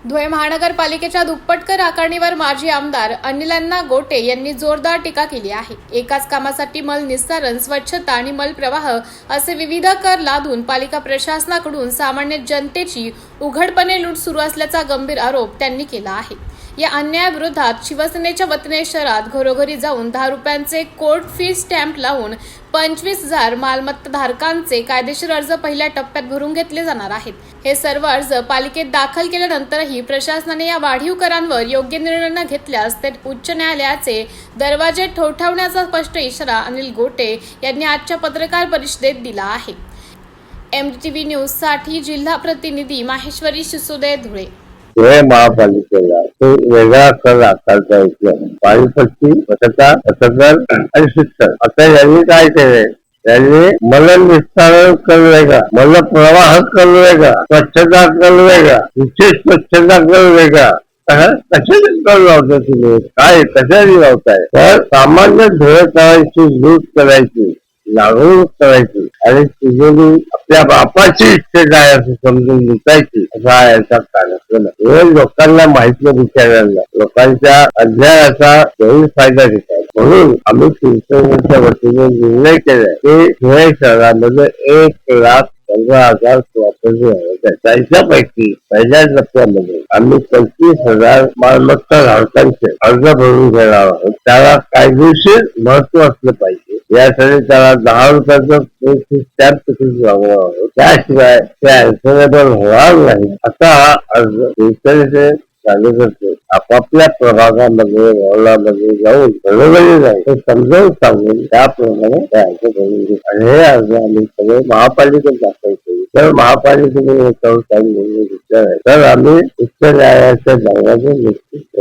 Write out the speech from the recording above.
धुळे महानगरपालिकेच्या दुप्पट कर आकारणीवर माजी आमदार अनिलअण्णा गोटे यांनी जोरदार टीका केली आहे। एकाच कामासाठी मल निस्तारण, स्वच्छता आणि मल प्रवाह असे विविध कर लादून पालिका प्रशासनाकडून सामान्य जनतेची उघडपणे लूट सुरू असल्याचा गंभीर आरोप त्यांनी केला आहे। या अन्यायाविरोधात शिवसेनेच्या वतीने शहरात घरोघरी जाऊन 10 रुपयांचे कोर्ट फी स्टॅम्प लावून 25,000 मालमत्ता धारकांचे कायदेशीर अर्ज पहिल्या टप्प्यात भरून घेतले जाणार आहेत। हे सर्व अर्ज पालिकेत दाखल केल्यानंतरही प्रशासनाने या वाढीव करांवर योग्य निर्णय न घेतल्यास ते उच्च न्यायालयाचे दरवाजे ठोठावण्याचा स्पष्ट इशारा अनिल गोटे यांनी आजच्या पत्रकार परिषदेत दिला आहे। MTV न्यूज साठी जिल्हा प्रतिनिधी माहेश्वरी शिसोदे, धुळे। धुळे महापालिकेला तो वेगळा कर आकारता येतो। पाणीपट्टी, स्वच्छता, पथकर आणि शिक्षण आता यांनी काय केले? त्यांनी मल निस्तारण कर वेगळा, मल प्रवाह कर वेगळा, स्वच्छता कर वेगळा, विशेष स्वच्छता कर वेगळा। कशाने कर लावता तुम्ही? काय कशाने लावताय? तर सामान्य धुळेकरांची लूट करायची, लागवड करायची आणि तिजोरी आपल्या बापाची इच्छा काय असं समजून लुटायची असा याचा कार्यक्रम आहे। हे लोकांना माहित नाही, विचारायला लोकांच्या अध्यायाचा गैरफायदा घेतात। म्हणून आम्ही शिवसेनेच्या वतीने निर्णय केलाय की धुळे शहरामध्ये 1,15,000 स्वातंत्र्य आहे। त्यांच्यापैकी पहिल्या टप्प्यामध्ये आम्ही 25,000 मालमत्ता धारकांचे अर्ज भरून घेणार आहोत। त्याला कायदेशीर महत्व असलं पाहिजे, यासाठी त्याला 10 रुपयाचं स्टॅम्प तिकीट लावणार आहोत। त्याशिवाय ते ऍन्सरेबल होणार नाही। आता हा अर्ज शिवसेनेचे कार्यकर्ते आपापल्या प्रभागामध्ये, मोहल्ल्यामध्ये जाऊन घरोघरी जाऊन ते समजावून सांगून त्याप्रमाणे ते अर्ज भरून घेऊ आणि हे अर्ज आम्ही सगळे महापालिकेत दाखल करू। तर महापालिकेने याच्यावर काही निर्णय घेतला नाही तर आम्ही उच्च न्यायालयाच्या दरवाजे निश्चित